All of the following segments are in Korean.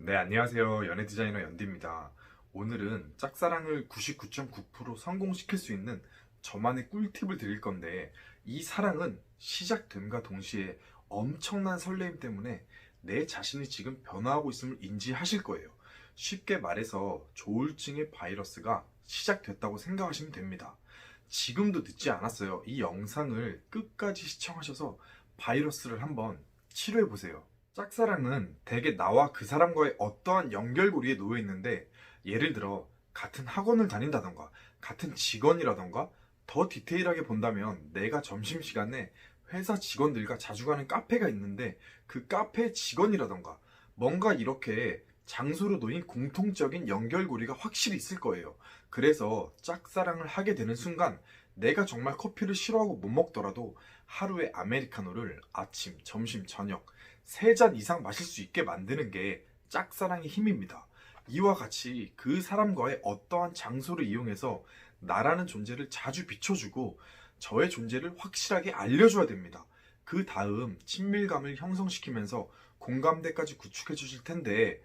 네, 안녕하세요. 연애 디자이너 연디입니다. 오늘은 짝사랑을 99.9% 성공시킬 수 있는 저만의 꿀팁을 드릴 건데, 이 사랑은 시작됨과 동시에 엄청난 설레임 때문에 내 자신이 지금 변화하고 있음을 인지하실 거예요. 쉽게 말해서 조울증의 바이러스가 시작됐다고 생각하시면 됩니다. 지금도 늦지 않았어요. 이 영상을 끝까지 시청하셔서 바이러스를 한번 치료해 보세요. 짝사랑은 대개 나와 그 사람과의 어떠한 연결고리에 놓여 있는데, 예를 들어 같은 학원을 다닌다던가 같은 직원이라던가, 더 디테일하게 본다면 내가 점심시간에 회사 직원들과 자주 가는 카페가 있는데 그 카페 직원이라던가, 뭔가 이렇게 장소로 놓인 공통적인 연결고리가 확실히 있을 거예요. 그래서 짝사랑을 하게 되는 순간 내가 정말 커피를 싫어하고 못 먹더라도 하루에 아메리카노를 아침, 점심, 저녁 3잔 이상 마실 수 있게 만드는 게 짝사랑의 힘입니다. 이와 같이 그 사람과의 어떠한 장소를 이용해서 나라는 존재를 자주 비춰주고 저의 존재를 확실하게 알려줘야 됩니다. 그 다음 친밀감을 형성시키면서 공감대까지 구축해 주실 텐데,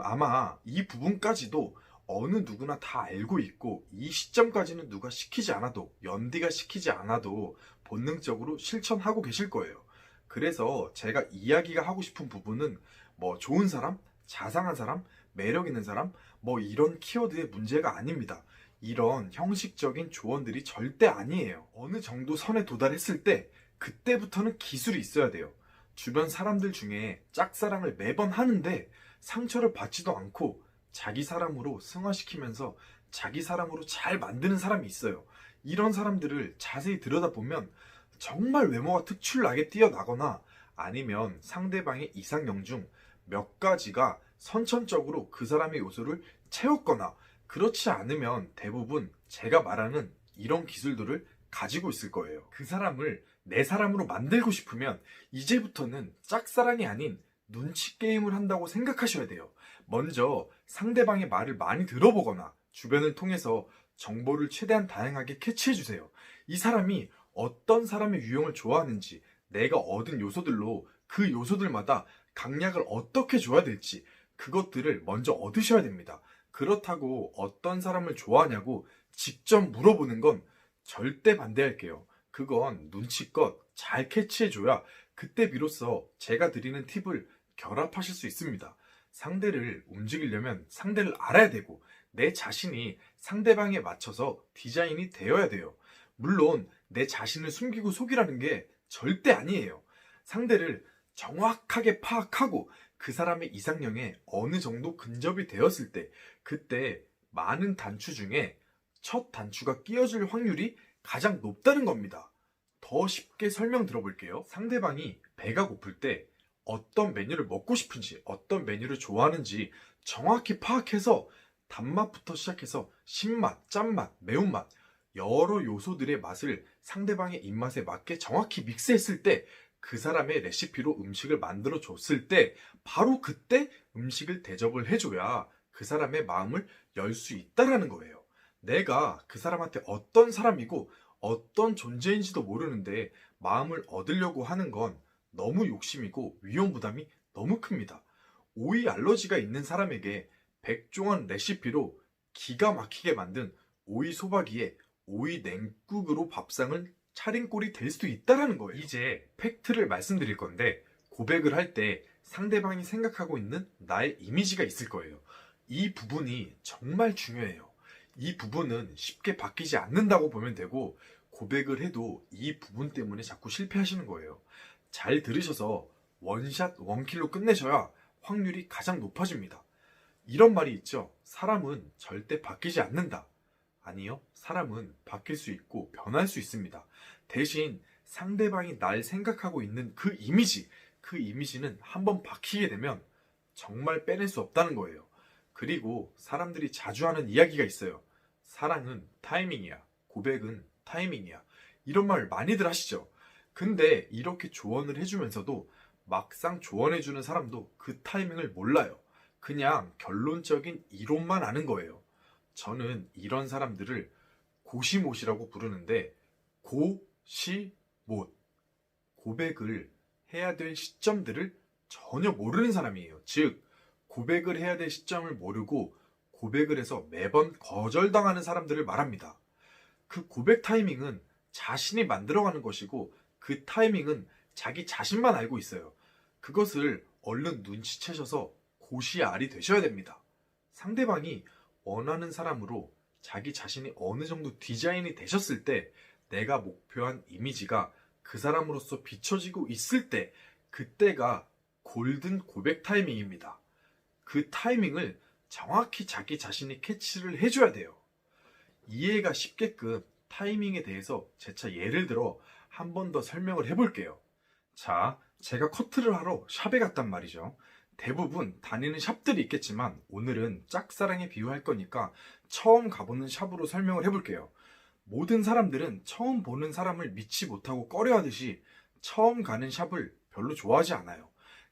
아마 이 부분까지도 어느 누구나 다 알고 있고, 이 시점까지는 누가 시키지 않아도, 연디가 시키지 않아도 본능적으로 실천하고 계실 거예요. 그래서 제가 이야기가 하고 싶은 부분은 뭐 좋은 사람, 자상한 사람, 매력 있는 사람, 뭐 이런 키워드의 문제가 아닙니다. 이런 형식적인 조언들이 절대 아니에요. 어느 정도 선에 도달했을 때 그때부터는 기술이 있어야 돼요. 주변 사람들 중에 짝사랑을 매번 하는데 상처를 받지도 않고 자기 사람으로 승화시키면서 자기 사람으로 잘 만드는 사람이 있어요. 이런 사람들을 자세히 들여다보면 정말 외모가 특출나게 뛰어나거나, 아니면 상대방의 이상형 중 몇 가지가 선천적으로 그 사람의 요소를 채웠거나, 그렇지 않으면 대부분 제가 말하는 이런 기술들을 가지고 있을 거예요. 그 사람을 내 사람으로 만들고 싶으면 이제부터는 짝사랑이 아닌 눈치 게임을 한다고 생각하셔야 돼요. 먼저 상대방의 말을 많이 들어보거나 주변을 통해서 정보를 최대한 다양하게 캐치해주세요. 이 사람이 어떤 사람의 유형을 좋아하는지, 내가 얻은 요소들로 그 요소들마다 강약을 어떻게 줘야 될지, 그것들을 먼저 얻으셔야 됩니다. 그렇다고 어떤 사람을 좋아하냐고 직접 물어보는 건 절대 반대할게요. 그건 눈치껏 잘 캐치해줘야 그때 비로소 제가 드리는 팁을 결합하실 수 있습니다. 상대를 움직이려면 상대를 알아야 되고, 내 자신이 상대방에 맞춰서 디자인이 되어야 돼요. 물론 내 자신을 숨기고 속이라는 게 절대 아니에요. 상대를 정확하게 파악하고 그 사람의 이상형에 어느 정도 근접이 되었을 때, 그때 많은 단추 중에 첫 단추가 끼어질 확률이 가장 높다는 겁니다. 더 쉽게 설명 들어볼게요. 상대방이 배가 고플 때 어떤 메뉴를 먹고 싶은지, 어떤 메뉴를 좋아하는지 정확히 파악해서 단맛부터 시작해서 신맛, 짠맛, 매운맛, 여러 요소들의 맛을 상대방의 입맛에 맞게 정확히 믹스했을 때, 그 사람의 레시피로 음식을 만들어 줬을 때 바로 그때 음식을 대접을 해줘야 그 사람의 마음을 열 수 있다라는 거예요. 내가 그 사람한테 어떤 사람이고 어떤 존재인지도 모르는데 마음을 얻으려고 하는 건 너무 욕심이고 위험 부담이 너무 큽니다. 오이 알러지가 있는 사람에게 백종원 레시피로 기가 막히게 만든 오이 소박이에 오이 냉국으로 밥상을 차린 꼴이 될 수도 있다라는 거예요. 이제 팩트를 말씀드릴 건데, 고백을 할 때 상대방이 생각하고 있는 나의 이미지가 있을 거예요. 이 부분이 정말 중요해요. 이 부분은 쉽게 바뀌지 않는다고 보면 되고, 고백을 해도 이 부분 때문에 자꾸 실패하시는 거예요. 잘 들으셔서 원샷 원킬로 끝내셔야 확률이 가장 높아집니다. 이런 말이 있죠. 사람은 절대 바뀌지 않는다. 아니요. 사람은 바뀔 수 있고 변할 수 있습니다. 대신 상대방이 날 생각하고 있는 그 이미지, 그 이미지는 한번 바뀌게 되면 정말 빼낼 수 없다는 거예요. 그리고 사람들이 자주 하는 이야기가 있어요. 사랑은 타이밍이야. 고백은 타이밍이야. 이런 말 많이들 하시죠. 근데 이렇게 조언을 해주면서도 막상 조언해주는 사람도 그 타이밍을 몰라요. 그냥 결론적인 이론만 아는 거예요. 저는 이런 사람들을 고시못이라고 부르는데, 고시못, 고백을 해야 될 시점들을 전혀 모르는 사람이에요. 즉, 고백을 해야 될 시점을 모르고 고백을 해서 매번 거절당하는 사람들을 말합니다. 그 고백 타이밍은 자신이 만들어가는 것이고 그 타이밍은 자기 자신만 알고 있어요. 그것을 얼른 눈치채셔서 고시알이 되셔야 됩니다. 상대방이 원하는 사람으로 자기 자신이 어느 정도 디자인이 되셨을 때 내가 목표한 이미지가 그 사람으로서 비춰지고 있을 때 그때가 골든 고백 타이밍입니다. 그 타이밍을 정확히 자기 자신이 캐치를 해줘야 돼요. 이해가 쉽게끔 타이밍에 대해서 재차 예를 들어 한 번 더 설명을 해볼게요. 자, 제가 커트를 하러 샵에 갔단 말이죠. 대부분 다니는 샵들이 있겠지만 오늘은 짝사랑에 비유할 거니까 처음 가보는 샵으로 설명을 해볼게요. 모든 사람들은 처음 보는 사람을 믿지 못하고 꺼려하듯이 처음 가는 샵을 별로 좋아하지 않아요.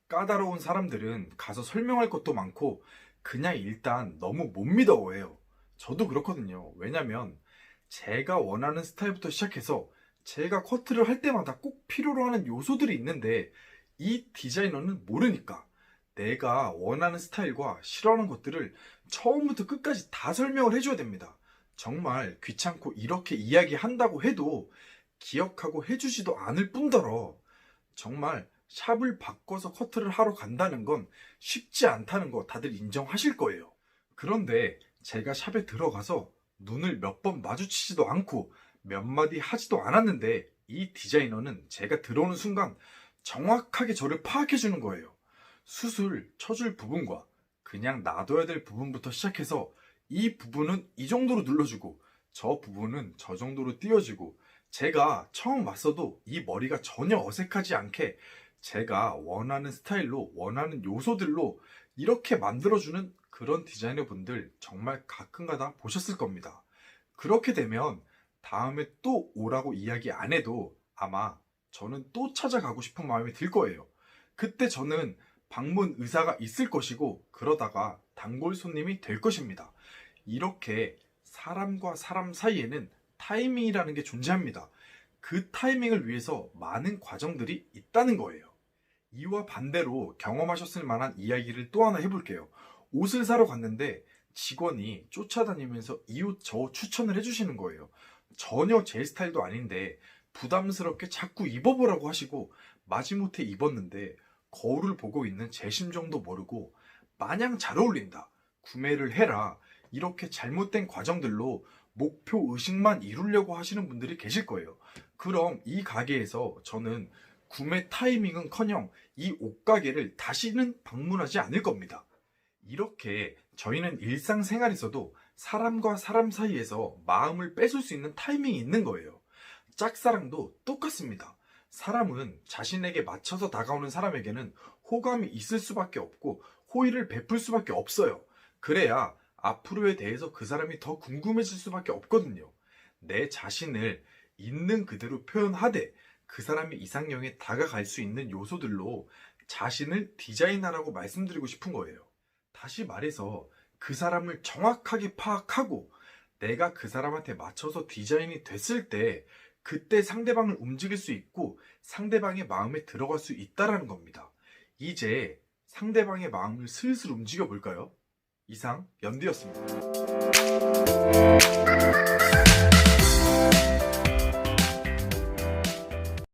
까다로운 사람들은 가서 설명할 것도 많고 그냥 일단 너무 못 믿어해요. 저도 그렇거든요. 왜냐면 제가 원하는 스타일부터 시작해서 제가 커트를 할 때마다 꼭 필요로 하는 요소들이 있는데 이 디자이너는 모르니까 내가 원하는 스타일과 싫어하는 것들을 처음부터 끝까지 다 설명을 해줘야 됩니다. 정말 귀찮고 이렇게 이야기한다고 해도 기억하고 해주지도 않을 뿐더러 정말 샵을 바꿔서 커트를 하러 간다는 건 쉽지 않다는 거 다들 인정하실 거예요. 그런데 제가 샵에 들어가서 눈을 몇 번 마주치지도 않고 몇 마디 하지도 않았는데 이 디자이너는 제가 들어오는 순간 정확하게 저를 파악해 주는 거예요. 숱을 쳐줄 부분과 그냥 놔둬야 될 부분부터 시작해서 이 부분은 이 정도로 눌러주고 저 부분은 저 정도로 띄워주고 제가 처음 왔어도 이 머리가 전혀 어색하지 않게 제가 원하는 스타일로 원하는 요소들로 이렇게 만들어주는 그런 디자이너 분들 정말 가끔가다 보셨을 겁니다. 그렇게 되면 다음에 또 오라고 이야기 안 해도 아마 저는 또 찾아가고 싶은 마음이 들 거예요. 그때 저는 방문 의사가 있을 것이고 그러다가 단골 손님이 될 것입니다. 이렇게 사람과 사람 사이에는 타이밍이라는 게 존재합니다. 그 타이밍을 위해서 많은 과정들이 있다는 거예요. 이와 반대로 경험하셨을 만한 이야기를 또 하나 해볼게요. 옷을 사러 갔는데 직원이 쫓아다니면서 이 옷 저 옷 추천을 해주시는 거예요. 전혀 제 스타일도 아닌데 부담스럽게 자꾸 입어보라고 하시고 마지못해 입었는데 거울을 보고 있는 제 심정도 모르고 마냥 잘 어울린다, 구매를 해라, 이렇게 잘못된 과정들로 목표 의식만 이루려고 하시는 분들이 계실 거예요. 그럼 이 가게에서 저는 구매 타이밍은커녕 이 옷가게를 다시는 방문하지 않을 겁니다. 이렇게 저희는 일상생활에서도 사람과 사람 사이에서 마음을 뺏을 수 있는 타이밍이 있는 거예요. 짝사랑도 똑같습니다. 사람은 자신에게 맞춰서 다가오는 사람에게는 호감이 있을 수밖에 없고 호의를 베풀 수밖에 없어요. 그래야 앞으로에 대해서 그 사람이 더 궁금해질 수밖에 없거든요. 내 자신을 있는 그대로 표현하되 그 사람이 이상형에 다가갈 수 있는 요소들로 자신을 디자인하라고 말씀드리고 싶은 거예요. 다시 말해서 그 사람을 정확하게 파악하고 내가 그 사람한테 맞춰서 디자인이 됐을 때 그때 상대방을 움직일 수 있고 상대방의 마음에 들어갈 수 있다는 겁니다. 이제 상대방의 마음을 슬슬 움직여 볼까요? 이상 연디였습니다.